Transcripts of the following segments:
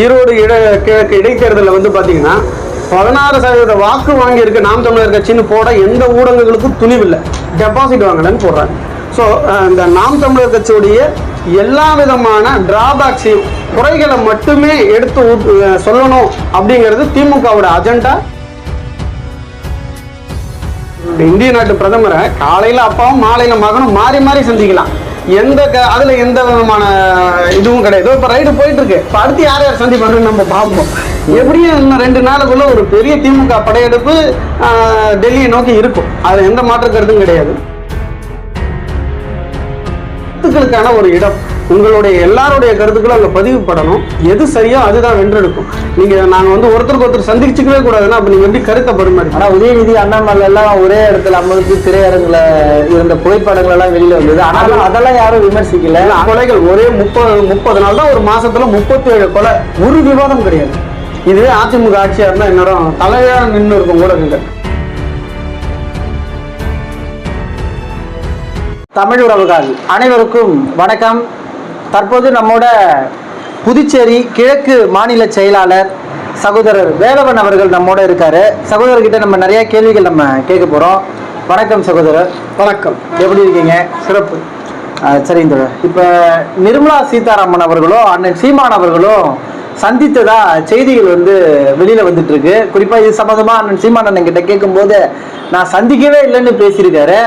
ஈரோடு கிழக்கு இடைத்தேர்தலில் வந்து பார்த்தீங்கன்னா 16% வாக்கு வாங்கியிருக்கு நாம் தமிழர் கட்சின்னு போட எந்த ஊடகங்களுக்கும் துணிவில்லை. டெபாசிட் வாங்கலன்னு போடுறாங்க. ஸோ இந்த நாம் தமிழர் கட்சியுடைய எல்லா விதமான டிராபேக்ஸையும் குறைகளை மட்டுமே எடுத்து சொல்லணும் அப்படிங்கிறது திமுகவோட அஜெண்டா. இந்திய நாட்டு பிரதமரை காலையில் அப்பாவும் மாலையில் மகனும் மாறி மாறி சந்திக்கலாம். அதுல எந்த விதமான இதுவும் கிடையாது. இப்போ ரைடு போயிட்டு இருக்கு. இப்போ அடுத்து யார் யார் சந்திப்பாங்கன்னு நம்ம பார்ப்போம். எப்படியும் இன்னும் 2 நாளுக்குள்ள ஒரு பெரிய திமுக படையெடுப்பு டெல்லியை நோக்கி இருக்கும். அதுல எந்த மாற்று கருத்தும் கிடையாது. கருத்துக்களுக்கான ஒரு இடம், உங்களுடைய எல்லாருடைய கருத்துக்களும் அங்கே பதிவுப்படணும். எது சரியோ அதுதான் வென்றெடுக்கும். நாங்கள் வந்து ஒருத்தருக்கு ஒருத்தர் சந்திச்சுக்கவே கூடாதுன்னா அப்போ நீங்கள் எப்படி கருத்தை பரிமாறி. ஆனால் உதயநிதி அண்ணாமலை எல்லாம் ஒரே இடத்துல அமர்ந்து திரையரங்குல இருந்த புகைப்படங்கள் எல்லாம் வெளியில வந்தது. ஆனாலும் அதெல்லாம் யாரும் விமர்சிக்கல. கொலைகள் ஒரே 30 நாள் தான், ஒரு மாசத்துல 37 கொலை, ஒரு விவாதம் கிடையாது. இதுவே அதிமுக ஆட்சியா இருந்தா இன்னும் தலையா நின்று இருக்கும் ஊடகங்கள். தமிழ் உறவுகள் அனைவருக்கும் வணக்கம். தற்போது நம்மோட புதுச்சேரி கிழக்கு மாநில செயலாளர் சகோதரர் வேலவன் அவர்கள் நம்மோட இருக்காரு. சகோதரர்கிட்ட நம்ம நிறைய கேள்விகள் நம்ம கேட்க போறோம். வணக்கம் சகோதரர். வணக்கம். எப்படி இருக்கீங்க? சிறப்பு. சரிங்க. இப்போ நிர்மலா சீதாராமன் அவர்களும் அண்ணன் சீமான் அவர்களும் சந்தித்ததா செய்திகள் வந்து வெளியில வந்துட்டு இருக்கு. குறிப்பா இது சம்பந்தமா அண்ணன் சீமான் அண்ணன் கிட்ட கேட்கும் போது நான் சந்திக்கவே இல்லைன்னு பேசியிருக்காரு.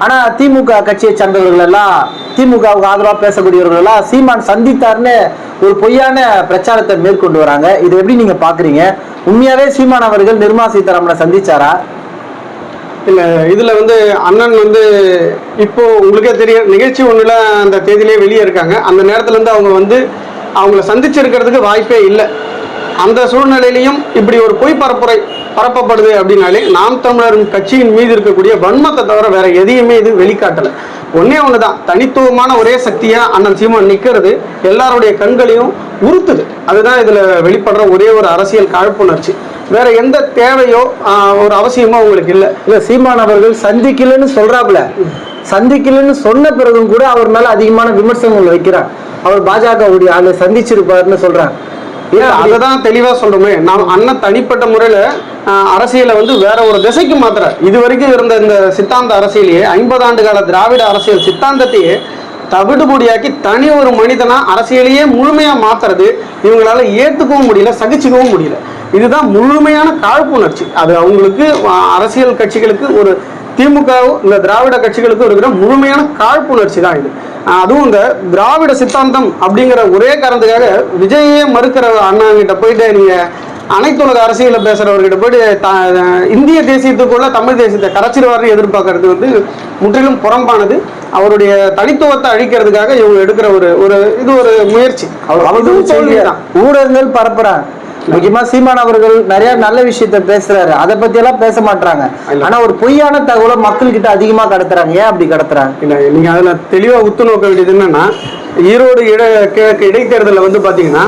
ஆனா திமுக கட்சியை சார்ந்தவர்கள் எல்லாம், திமுகவுக்கு ஆதரவா பேசக்கூடியவர்கள் எல்லாம் சீமான் சந்தித்தார்னு ஒரு பொய்யான பிரச்சாரத்தை மேற்கொண்டு வராங்க. இதை எப்படி நீங்க பாக்குறீங்க? உண்மையாவே சீமான் அவர்கள் நிர்மலா சீதாராமனை சந்திச்சாரா? இல்ல, இதுல வந்து அண்ணன் வந்து இப்போ உங்களுக்கே தெரியும், நிகழ்ச்சி ஒண்ணுல அந்த தேதியிலே வெளியே இருக்காங்க. அந்த நேரத்துல இருந்து அவங்க வந்து அவங்கள சந்திச்சிருக்கிறதுக்கு வாய்ப்பே இல்லை. அந்த சூழ்நிலையிலையும் இப்படி ஒரு பொய் பரப்பப்படுது அப்படின்னாலே நாம் தமிழர் கட்சியின் மீது இருக்கக்கூடிய வன்மத்தை தவிர வேற எதையுமே இது வெளிக்காட்டலை. ஒண்ணுதான், தனித்துவமான ஒரே சக்தியா அண்ணன் சீமான் நிற்கிறது எல்லாருடைய கண்களையும் உறுத்துது. அதுதான் இதுல வெளிப்படுற ஒரே ஒரு அரசியல் காழ்ப்புணர்ச்சி. வேற எந்த தேவையோ ஒரு அவசியமோ அவங்களுக்கு இல்லை. இல்ல, சீமான் அவர்கள் சந்திக்கலன்னு சொல்றாப்புல, சந்திக்கலன்னு சொன்ன பிறகும் கூட அவர் மேல அதிகமான விமர்சனங்கள் வைக்கிறார். அவர் பாஜகவுடைய ஆளு சந்திச்சிருப்பாருன்னு சொல்றாங்க. அததான் தெளிவா சொல்றோமே. நாம் அண்ணன் தனிப்பட்ட முறையில அரசியலை வந்து வேற ஒரு திசைக்கு மாத்திர, இது வரைக்கும் இருந்த இந்த சித்தாந்த அரசியலையே 50 ஆண்டு கால திராவிட அரசியல் சித்தாந்தத்தையே தவிடுபொடியாக்கி தனி ஒரு மனிதனா அரசியலையே முழுமையா மாத்துறது இவங்களால ஏத்துக்கவும் முடியல, சகிச்சுக்கவும் முடியல. இதுதான் முழுமையான காழ்ப்புணர்ச்சி. அது அவங்களுக்கு, அரசியல் கட்சிகளுக்கு, ஒரு திமுக இந்த திராவிட கட்சிகளுக்கு இருக்கிற முழுமையான காழ்ப்புணர்ச்சி தான் இது. அதுவும் இந்த திராவிட சித்தாந்தம் அப்படிங்கிற ஒரே காரணத்துக்காக விஜயே மறுக்கிற அண்ணா கிட்ட போயிட்டு நீங்க அனைத்துலக அரசியல பேசுறவர்கிட்ட போயிட்டு இந்திய தேசியத்துக்குள்ள தமிழ் தேசியத்தை கரைச்சிருவாருன்னு எதிர்பார்க்கறது வந்து முற்றிலும் புறம்பானது. அவருடைய தனித்துவத்தை அழிக்கிறதுக்காக இவங்க எடுக்கிற ஒரு முயற்சி. ஊடகங்கள் பரப்புறாங்க. முக்கியமா சீமான் அவர்கள் நிறைய நல்ல விஷயத்த பேசுறாரு, அதை பத்தி எல்லாம் பேச மாட்டாங்க. ஆனா ஒரு பொய்யான தகவலை மக்கள் கிட்ட அதிகமா கடத்துறாங்க. ஏன் அப்படி கடத்துறாங்க? இல்ல, நீங்க அதுல தெளிவா உத்து நோக்க வேண்டியது என்னன்னா, ஈரோடு கிழக்கு இடைத்தேர்தலில் வந்து பாத்தீங்கன்னா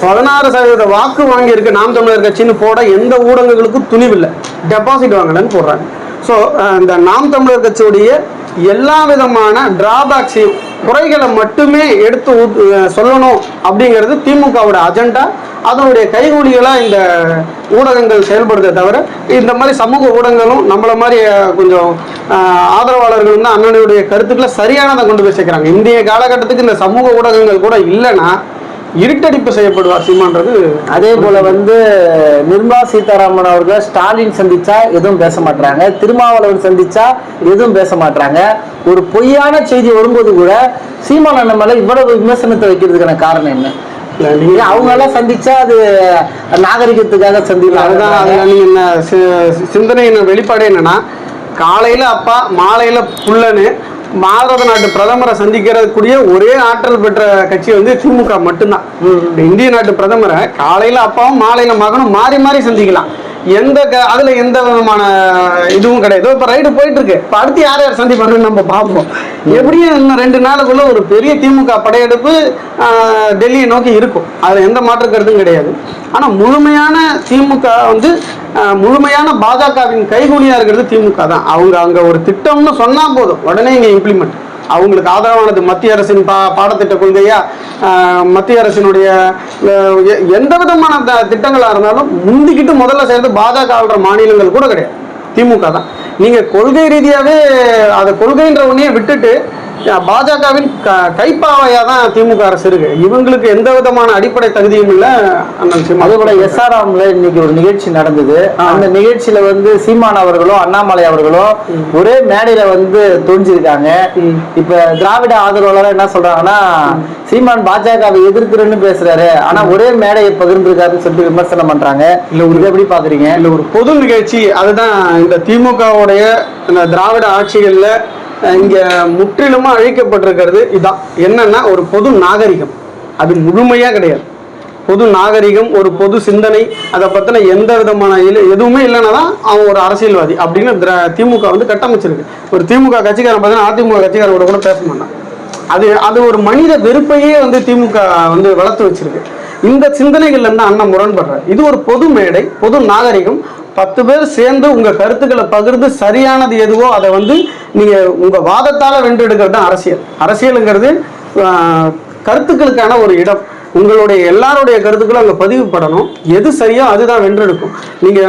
16% வாக்கு வாங்கியிருக்கு நாம் தமிழர் கட்சின்னு போட எந்த ஊடகங்களுக்கும் துணிவில்லை. டெபாசிட் வாங்கலன்னு போடுறாங்க. ஸோ இந்த நாம் தமிழர் கட்சியுடைய எல்லா விதமான டிராபேக்ஸையும் குறைகளை மட்டுமே எடுத்து சொல்லணும் அப்படிங்கிறது திமுகவோட அஜெண்டா. அதனுடைய கைகூலிகளாக இந்த ஊடகங்கள் செயல்படுறதை தவிர இந்த மாதிரி சமூக ஊடகங்களும் நம்மளை மாதிரி கொஞ்சம் ஆதரவாளர்களும் தான் அண்ணனுடைய கருத்துக்களை சரியானதை கொண்டு போய் சேர்க்குறாங்க. இந்திய காலகட்டத்துக்கு இந்த சமூக ஊடகங்கள் கூட இல்லைன்னா இருட்டடிப்பு செய்யப்படுவார் சீமான்றது. அதே போல வந்து நிர்மலா சீதாராமன் அவர்கள் ஸ்டாலின் சந்திச்சா எதுவும் பேச மாட்டாங்க, திருமாவளவன் சந்திச்சா எதுவும் பேச மாட்டாங்க. ஒரு பொய்யான செய்தி வரும்போது கூட சீமான் அண்ணன் மேல இவ்வளவு விமர்சனத்தை வைக்கிறதுக்கான காரணம் என்ன? நீங்க அவங்க எல்லாம் சந்திச்சா அது நாகரிகத்துக்காக சந்திக்கலாம். அதுதான் நீங்க என்ன சிந்தனையின் வெளிப்பாடு என்னன்னா, காலையில அப்பா மாலையில புள்ளன்னு பாரத நாட்டு பிரதமரை சந்திக்கிறக்கூடிய ஒரே ஆற்றல் பெற்ற கட்சி வந்து திமுக மட்டும்தான். இந்திய நாட்டு பிரதமரை காலையில அப்பாவும் மாலையில மகனும் மாறி மாறி சந்திக்கலாம். அதுல எந்த விதமான இதுவும் கிடையாது. இப்ப ரைடு போயிட்டு இருக்கு. இப்ப அடுத்து யார் யார் சந்திப்பாங்கன்னு நம்ம பார்ப்போம். எப்படியும் இன்னும் 2 நாளுக்குள்ள ஒரு பெரிய திமுக படையெடுப்பு டெல்லியை நோக்கி இருக்கும். அதுல எந்த மாற்று கருத்தும் கிடையாது. ஆனா முழுமையான திமுக வந்து முழுமையான பாஜகவின் கைகூலியா இருக்கிறது திமுக தான். அவங்க அங்க ஒரு திட்டம்னு சொன்னா போதும், உடனே இங்க இம்ப்ளிமெண்ட். அவங்களுக்கு ஆதரவானது மத்திய அரசின் பாடத்திட்ட கொள்கையா, மத்திய அரசினுடைய எந்த விதமான திட்டங்களா இருந்தாலும் முந்திக்கிட்டு முதல்ல சேர்ந்து பாஜக ஆள்ற மாநிலங்கள் கூட கிடையாது, திமுக தான். நீங்க கொள்கை ரீதியாவே அதை கொள்கைன்ற ஒன்னையே விட்டுட்டு பாஜகவின் கைப்பாவையா தான் திமுக அரசு இருக்கு. இவங்களுக்கு எந்த விதமான அடிப்படை தகுதியும் இல்லை. அதே போல SRMல இன்னைக்கு ஒரு நிகழ்ச்சி நடந்தது. அந்த நிகழ்ச்சியில வந்து சீமான் அவர்களும் அண்ணாமலை அவர்களும் ஒரே மேடையில வந்து தோன்றிருக்காங்க. இப்ப திராவிட ஆதரவாளர் என்ன சொல்றாங்கன்னா, சீமான் பாஜகவை எதிர்க்கிறேன்னு பேசுறாரு, ஆனா ஒரே மேடையை பகிர்ந்துருக்காருன்னு சொல்லிட்டு விமர்சனம் பண்றாங்க. இல்ல ஒரு எப்படி பாக்குறீங்க? இல்ல ஒரு பொது நிகழ்ச்சி, அதுதான் இந்த திமுகவுடைய இந்த திராவிட ஆட்சிகள்ல இங்க முற்றிலுமா அழிக்கப்பட்டிருக்கிறது. இதான் என்னன்னா ஒரு பொது நாகரிகம், அது முழுமையா கிடையாது. பொது நாகரிகம், ஒரு பொது சிந்தனை, அதை பத்தின எந்த விதமான எதுவுமே இல்லைன்னா தான் அவன் ஒரு அரசியல்வாதி அப்படின்னு திமுக வந்து கட்டமைச்சிருக்கு. ஒரு திமுக கட்சிக்காரன் பார்த்தீங்கன்னா அதிமுக கட்சிக்காரோட கூட பேச மாட்டான். அது ஒரு மனித வெறுப்பையே வந்து திமுக வந்து வளர்த்து வச்சிருக்கு. இந்த சிந்தனைகள்ல இருந்து அண்ணன் முரண்படுற, இது ஒரு பொது மேடை, பொது நாகரிகம். 10 பேர் சேர்ந்து உங்க கருத்துக்களை பகிர்ந்து சரியானது எதுவோ அதை வந்து நீங்க உங்க வாதத்தால வென்றெடுக்கிறது தான் அரசியல். அரசியலுங்கிறது கருத்துக்களுக்கான ஒரு இடம். உங்களுடைய எல்லாருடைய கருத்துக்களும் அங்கே பதிவுப்படணும். எது சரியோ அதுதான் வென்றெடுக்கும்.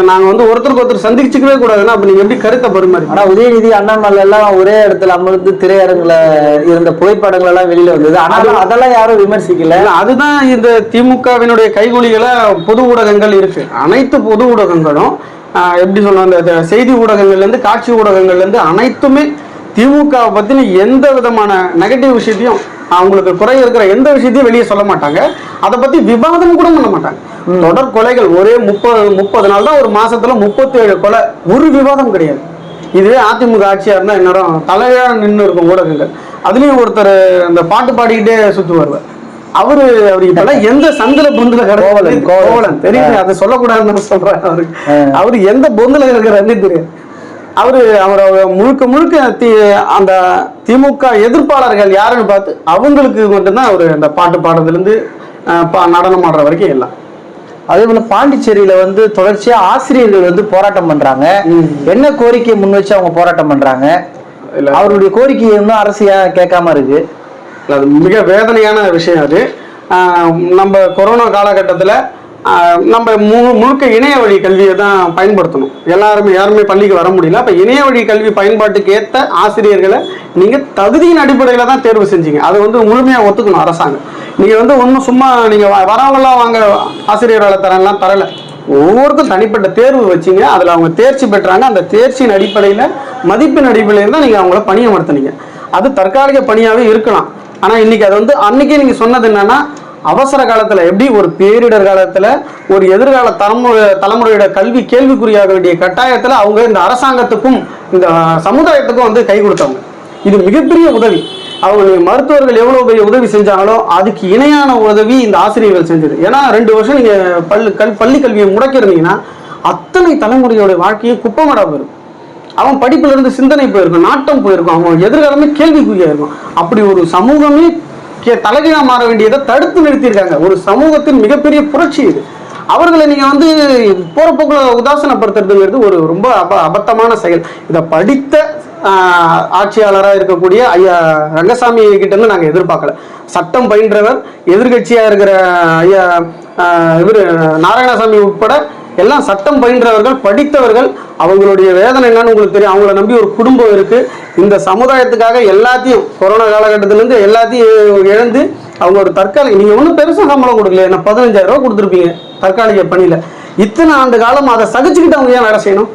நாங்கள் வந்து ஒருத்தருக்கு ஒருத்தர் சந்திச்சுக்கவே கூடாதுன்னா அப்போ நீங்கள் எப்படி கருத்தை பரிமாறி? ஆனால் உதயநிதி அண்ணாமலை எல்லாம் ஒரே இடத்துல அமர்ந்து திரையரங்குல இருந்த புகைப்படங்கள் எல்லாம் வெளியில வந்தது. ஆனாலும் அதெல்லாம் யாரும் விமர்சிக்கல. அதுதான் இந்த திமுகவினுடைய கைகூலிகளை பொது ஊடகங்கள் இருக்கு. அனைத்து பொது ஊடகங்களும் எப்படி சொல்லுவாங்க, அந்த செய்தி ஊடகங்கள்லேருந்து காட்சி ஊடகங்கள்லேருந்து அனைத்துமே திமுகவை பற்றின எந்த விதமான நெகட்டிவ் விஷயத்தையும், அவங்களுக்கு குறை இருக்கிற எந்த விஷயத்தையும் வெளியே சொல்ல மாட்டாங்க. அதை பற்றி விவாதம் கூட பண்ண மாட்டாங்க. தொடர் கொலைகள் ஒரே 30 நாள் தான், ஒரு மாசத்துல 37 கொலை, ஒரு விவாதம் கிடையாது. இதுவே அதிமுக ஆட்சியா இருந்தால் என்னிடம் தலையா நின்று இருக்கும் ஊடகங்கள். அதுலேயும் ஒருத்தர் இந்த பாட்டு பாடிக்கிட்டே சுற்றி வருவார். அவரு இப்பெல்லாம் எந்த சந்தில பொந்துல கோவலன் தெரியுது, அதை சொல்லக்கூடாதுன்னு சொல்றேன். அவரு எந்த பொந்துல இருக்கிறாருன்னு தெரியாது. அவரை முழுக்க அந்த திமுக எதிர்ப்பாளர்கள் யாருன்னு பார்த்து அவங்களுக்கு மட்டும்தான் அவரு அந்த பாட்டு பாடுறதுலேருந்து நடனம் ஆடுற வரைக்கும் எல்லாம். அதே போல பாண்டிச்சேரியில வந்து தொடர்ச்சியா ஆசிரியர்கள் வந்து போராட்டம் பண்றாங்க. என்ன கோரிக்கையை முன் வச்சு அவங்க போராட்டம் பண்றாங்க? அவருடைய கோரிக்கையை இன்னும் அரசியா கேட்காம இருக்கு. அது மிக வேதனையான விஷயம். அது நம்ம கொரோனா காலகட்டத்தில் நம்ம முழுக்க இணைய வழி கல்வியை தான் பயன்படுத்தணும். யாருமே பள்ளிக்கு வர முடியல. அப்போ இணைய வழி கல்வி பயன்பாட்டுக்கு ஏற்ற ஆசிரியர்களை நீங்கள் தகுதியின் அடிப்படையில் தான் தேர்வு செஞ்சீங்க. அதை வந்து முழுமையாக ஒத்துக்கணும் அரசாங்கம். நீங்கள் வந்து ஒன்றும் சும்மா நீங்கள் வரவங்களாம் வாங்க ஆசிரியர் வேலை தரலாம் தரலை. ஒவ்வொருத்தரும் தனிப்பட்ட தேர்வு வச்சிங்க. அதில் அவங்க தேர்ச்சி பெற்றாங்க. அந்த தேர்ச்சியின் அடிப்படையில் மதிப்பின் அடிப்படையில் தான் நீங்கள் அவங்கள பணியமர்த்தினீங்க. அது தற்காலிக பணியாகவே இருக்கலாம். ஆனால் இன்னைக்கு அது வந்து அன்னைக்கே நீங்கள் சொன்னது என்னன்னா, அவசர காலத்தில் எப்படி ஒரு பேரிடர் காலத்தில் ஒரு எதிர்கால தலைமுறையோட கல்வி கேள்விக்குறியாக வேண்டிய கட்டாயத்தில் அவங்க இந்த அரசாங்கத்துக்கும் இந்த சமுதாயத்துக்கும் வந்து கை கொடுத்தவங்க. இது மிகப்பெரிய உதவி. அவங்க மருத்துவர்கள் எவ்வளோ பெரிய உதவி செஞ்சாங்களோ அதுக்கு இணையான உதவி இந்த ஆசிரியர்கள் செஞ்சது. ஏன்னா 2 வருஷம் நீங்கள் பள்ளி கல்வியை முடக்கிருந்தீங்கன்னா அத்தனை தலைமுறையோட வாழ்க்கையை குப்பமடா போயிருக்கும். அவன் படிப்புல இருந்து சிந்தனை போயிருக்கும், நாட்டம் போயிருக்கும், அவன் எதிர்காலமே கேள்விக்குறியா இருக்கும். அப்படி ஒரு சமூகமே தலைகீழா மாற வேண்டியதை தடுத்து நிறுத்தியிருக்காங்க. ஒரு சமூகத்தின் மிகப்பெரிய புரட்சி இது. அவர்களை நீங்க வந்து போற போக்குல உதாசனப்படுத்துறதுங்கிறது ஒரு ரொம்ப அபத்தமான செயல். இதை படித்த ஆட்சியாளராக இருக்கக்கூடிய ஐயா ரங்கசாமி கிட்ட இருந்து நாங்கள் எதிர்பார்க்கல. சட்டம் பயின்றவர், எதிர்கட்சியா இருக்கிற ஐயா இவர் நாராயணசாமி உட்பட எல்லாம் சட்டம் பயின்றவர்கள், படித்தவர்கள். அவங்களுடைய வேதனை என்னன்னு உங்களுக்கு தெரியும். அவங்கள நம்பி ஒரு குடும்பம் இருக்கு. இந்த சமுதாயத்துக்காக எல்லாத்தையும் கொரோனா காலகட்டத்திலேருந்து எல்லாத்தையும் இழந்து அவங்க ஒரு தற்காலிக, நீங்க ஒன்றும் பெருசாக சம்பளம் கொடுக்கல, என்ன 15,000 ரூபா கொடுத்துருப்பீங்க தற்காலிக பணியில. இத்தனை ஆண்டு காலம் அதை சகிச்சுக்கிட்டு அவங்க ஏன் வேலை செய்யணும்?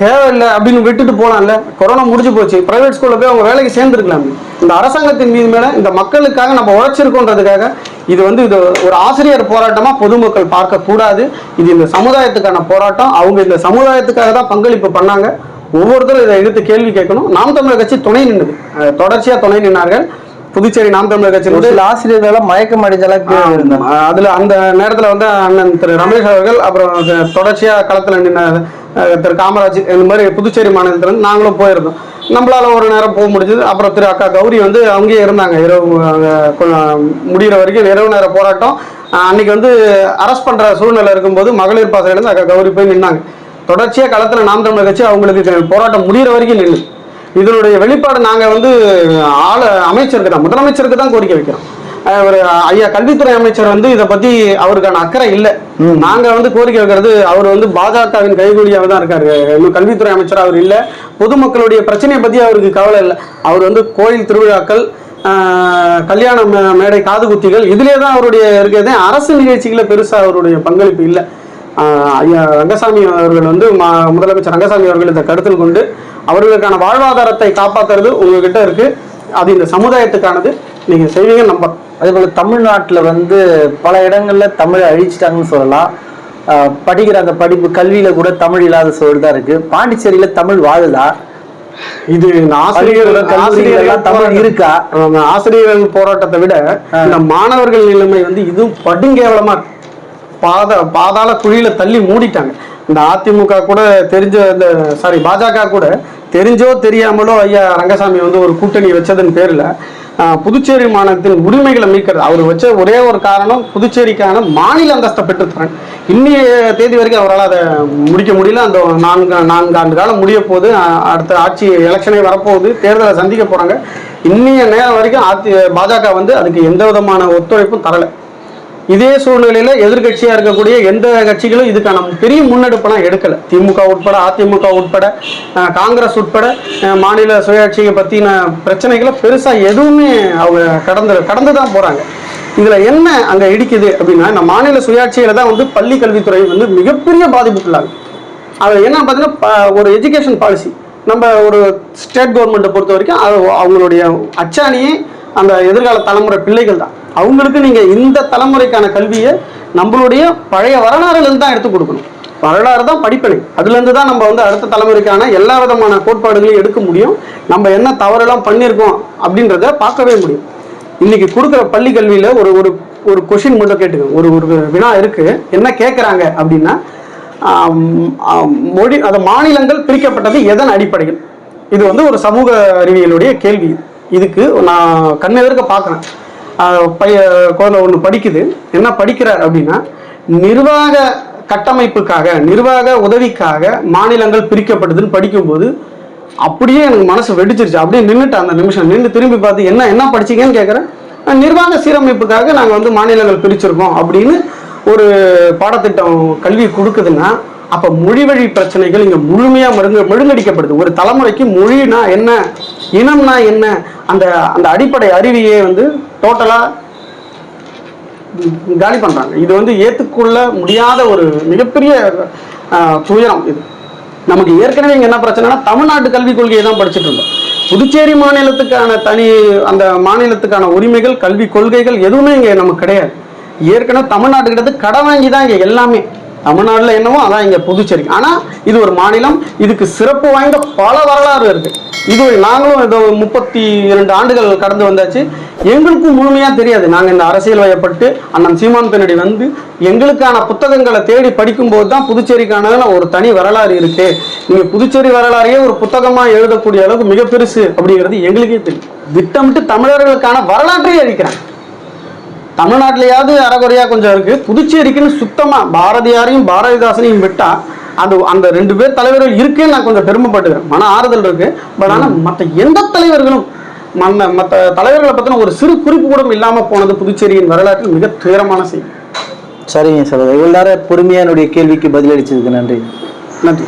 தேவையில்லை அப்படின்னு விட்டுட்டு போகலாம்ல. கொரோனா முடிஞ்சு போச்சு, பிரைவேட் ஸ்கூல்ல போய் அவங்க வேலைக்கு சேர்ந்துருக்கலாம். இந்த அரசாங்கத்தின் மீது மேல இந்த மக்களுக்காக நம்ம உழைச்சிருக்கோன்றதுக்காக இது வந்து இது ஒரு ஆசிரியர் போராட்டமா பொதுமக்கள் பார்க்க கூடாது. இது இந்த சமுதாயத்துக்கான போராட்டம். அவங்க இந்த சமுதாயத்துக்காக தான் பங்களிப்பு பண்ணாங்க. ஒவ்வொருத்தரும் இதை எடுத்து கேள்வி கேட்கணும். நாம் தமிழர் கட்சி துணை நின்றது, தொடர்ச்சியா துணை நின்னார்கள். புதுச்சேரி நாம் தமிழர் கட்சி ஆசிரியர்கள் மயக்கம் அடைஞ்சலாம். அதுல அந்த நேரத்துல வந்து அண்ணன் திரு ரமேஷ் அவர்கள், அப்புறம் தொடர்ச்சியா களத்துல நின்ன திரு காமராஜ், இந்த மாதிரி புதுச்சேரி மாநிலத்துல இருந்து நாங்களும் போயிருந்தோம். நம்மளால ஒரு நேரம் போக முடிஞ்சது. அப்புறம் திரு அக்கா கௌரி வந்து அங்கேயே இருந்தாங்க. இரவு முடிகிற வரைக்கும் இரவு நேர போராட்டம். அன்னைக்கு வந்து அரெஸ்ட் பண்ற சூழ்நிலை இருக்கும்போது மகளிர் பாசறையிலேருந்து அக்கா கௌரி போய் நின்னாங்க. தொடர்ச்சியா களத்துல நாம் தமிழர் கட்சி அவங்களுக்கு போராட்டம் முடிகிற வரைக்கும் நின்று இதனுடைய வெளிப்பாடு நாங்கள் வந்து அமைச்சருக்கு தான், முதலமைச்சருக்கு தான் கோரிக்கை வைக்கிறோம். ஒரு ஐயா கல்வித்துறை அமைச்சர் வந்து இதை பத்தி அவருக்கான அக்கறை இல்லை. நாங்க வந்து கோரிக்கை வைக்கிறது, அவர் வந்து பாஜகவின் கைகூலியாக தான் இருக்காரு. இன்னும் கல்வித்துறை அமைச்சர் அவர் இல்லை. பொதுமக்களுடைய பிரச்சனையை பத்தி அவருக்கு கவலை இல்லை. அவர் வந்து கோயில் திருவிழாக்கள், கல்யாண மேடை, காதுகுத்திகள், இதுலேயே தான் அவருடைய இருக்கிறது. அரசு நிகழ்ச்சிகளை பெருசா அவருடைய பங்களிப்பு இல்லை. ஐயா ரங்கசாமி அவர்கள் வந்து முதலமைச்சர் ரங்கசாமி அவர்கள் இதை கருத்தில் கொண்டு அவர்களுக்கான வாழ்வாதாரத்தை காப்பாற்றுறது உங்ககிட்ட இருக்கு. அது இந்த சமுதாயத்துக்கானது, நீங்க செய்வீங்க நம்பர். அதே போல தமிழ்நாட்டுல வந்து பல இடங்கள்ல தமிழை அழிச்சிட்டாங்கன்னு சொல்லலாம். படிக்கிற அந்த படிப்பு கல்வியில கூட தமிழ் இல்லாத சூழல் தான் இருக்கு. பாண்டிச்சேரியில தமிழ் வாழுதா? இது ஆசிரியர்கள் தமிழ் இருக்கா? ஆசிரியர்கள் போராட்டத்தை விட இந்த மாணவர்கள் நிலைமை வந்து இதுவும் படுங்கேவலமா இருக்கு. பாதாள குழியில தள்ளி மூடிட்டாங்க. இந்த அதிமுக கூட தெரிஞ்ச பாஜக கூட தெரிஞ்சோ தெரியாமலோ ஐயா ரங்கசாமி வந்து ஒரு கூட்டணி வச்சதன் பேர்ல புதுச்சேரி மாநிலத்தின் உரிமைகளை மீட்கிறது. அவர் வச்ச ஒரே ஒரு காரணம், புதுச்சேரிக்கான மாநில அந்தஸ்தை பெற்றுத்தரேன். இன்னைய தேதி வரைக்கும் அவரால் அதை முடிக்க முடியல. அந்த 4 ஆண்டு காலம் முடிய போகுது. அடுத்த ஆட்சி எலெக்ஷனே வரப்போகுது, தேர்தலை சந்திக்க போறாங்க. இன்னைய நேரம் வரைக்கும் பாஜக வந்து அதுக்கு எந்த விதமான ஒத்துழைப்பும் தரலை. இதே சூழ்நிலையில எதிர்கட்சியா இருக்கக்கூடிய எந்த கட்சிகளும் இதுக்கான பெரிய முன்னெடுப்பெல்லாம் எடுக்கல. திமுக உட்பட, அதிமுக உட்பட, காங்கிரஸ் உட்பட மாநில சுயாட்சியை பத்தின பிரச்சனைகளை பெருசா எதுவுமே அவங்க கடந்துதான் போறாங்க. இதுல என்ன அங்க இடிக்குது அப்படின்னா, இந்த மாநில சுயாட்சியில தான் வந்து பள்ளி கல்வித்துறை வந்து மிகப்பெரிய பாதிப்புக்குள்ளாகும். அது என்ன பார்த்தீங்கன்னா, ஒரு எஜுகேஷன் பாலிசி நம்ம ஒரு ஸ்டேட் கவர்மெண்ட்டை பொறுத்த வரைக்கும் அவங்களுடைய அச்சாணியே அந்த எதிர்கால தலைமுறை பிள்ளைகள் தான். அவங்களுக்கு நீங்க இந்த தலைமுறைக்கான கல்வியை நம்மளுடைய பழைய வரலாறுலேருந்து தான் எடுத்து கொடுக்கணும். வரலாறு தான் படிப்பனை. அதுலேருந்து தான் நம்ம வந்து அடுத்த தலைமுறைக்கான எல்லா விதமான கோட்பாடுகளையும் எடுக்க முடியும். நம்ம என்ன தவறெல்லாம் பண்ணியிருக்கோம் அப்படின்றத பார்க்கவே முடியும். இன்னைக்கு கொடுக்குற பள்ளி கல்வியில ஒரு ஒரு ஒரு கொஷின் மட்டும் கேட்டுக்கோங்க. ஒரு வினா இருக்கு. என்ன கேட்குறாங்க அப்படின்னா, மாநிலங்கள் பிரிக்கப்பட்டது எதன் அடிப்படையில்? இது வந்து ஒரு சமூக அறிவியலுடைய கேள்வி. இதுக்கு நான் கண்ணெதிர்க்க பார்க்குறேன். குழந்தை ஒன்று படிக்குது. என்ன படிக்கிறார் அப்படின்னா, நிர்வாக கட்டமைப்புக்காக, நிர்வாக உதவிக்காக மாநிலங்கள் பிரிக்கப்பட்டதுன்னு படிக்கும்போது அப்படியே எனக்கு மனசு வெடிச்சிருச்சு. அப்படியே நின்றுட்டு அந்த நிமிஷம் நின்று திரும்பி பார்த்து என்ன படிச்சீங்கன்னு கேட்குறேன். நிர்வாக சீரமைப்புக்காக நாங்கள் வந்து மாநிலங்கள் பிரிச்சிருக்கோம் அப்படின்னு ஒரு பாடத்திட்டம் கல்வி கொடுக்குதுன்னா, அப்போ மொழி வழி பிரச்சனைகள் இங்கே முழுமையாக மழுங்கடிக்கப்படுது. ஒரு தலைமுறைக்கு மொழினா என்ன, இனம்னா என்ன, அந்த அந்த அடிப்படை அறிவியை வந்து டோட்டலாக காலி பண்ணுறாங்க. இது வந்து ஏற்றுக்கொள்ள முடியாத ஒரு மிகப்பெரிய துயரம். இது நமக்கு ஏற்கனவே இங்கே என்ன பிரச்சனைனா, தமிழ்நாட்டு கல்விக் கொள்கையை தான் படிச்சுட்டு இருந்தோம். புதுச்சேரி மாநிலத்துக்கான அந்த மாநிலத்துக்கான உரிமைகள், கல்வி கொள்கைகள் எதுவுமே இங்கே நமக்கு கிடையாது. ஏற்கனவே தமிழ்நாட்டுக்கிட்ட கடை வாங்கி தான் இங்கே எல்லாமே. தமிழ்நாடுல என்னவோ அதான் இங்க புதுச்சேரி. ஆனா இது ஒரு மாநிலம், இதுக்கு சிறப்பு வாய்ந்த பல வரலாறு இருக்கு. இது நாங்களும் ஏதோ 32 ஆண்டுகள் கடந்து வந்தாச்சு. எங்களுக்கும் முழுமையா தெரியாது. நாங்க இந்த அரசியல் வயப்பட்டு அண்ணன் சீமான் பின்னாடி வந்து எங்களுக்கான புத்தகங்களை தேடி படிக்கும் போது தான் புதுச்சேரிக்கான ஒரு தனி வரலாறு இருக்கு. நீங்க புதுச்சேரி வரலாறையே ஒரு புத்தகமா எழுதக்கூடிய அளவுக்கு மிக பெருசு அப்படிங்கிறது எங்களுக்கே தெரியும். திட்டமிட்டு தமிழர்களுக்கான வரலாற்றையே அழிக்கிறாங்க. தமிழ்நாட்டிலேயாவது அறகுறையா கொஞ்சம் இருக்கு. புதுச்சேரிக்குன்னு சுத்தமா பாரதியாரையும் பாரதிதாசனையும் விட்டா அந்த 2 பேர் தலைவர்கள் இருக்குன்னு நான் கொஞ்சம் பெருமைப்பட்டுக்கிறேன். மன ஆறுதல் இருக்கு. பட் ஆனால் மற்ற எந்த தலைவர்களும் மற்ற தலைவர்களை பற்றின ஒரு சிறு குறிப்பு கூட இல்லாமல் போனது புதுச்சேரியின் வரலாற்றில் மிக துயரமான செய்தி. சரிங்க சார், இவ்வளோ நேரம் பொறுமையா என்னுடைய கேள்விக்கு பதிலளிச்சதுக்கு நன்றி. நன்றி.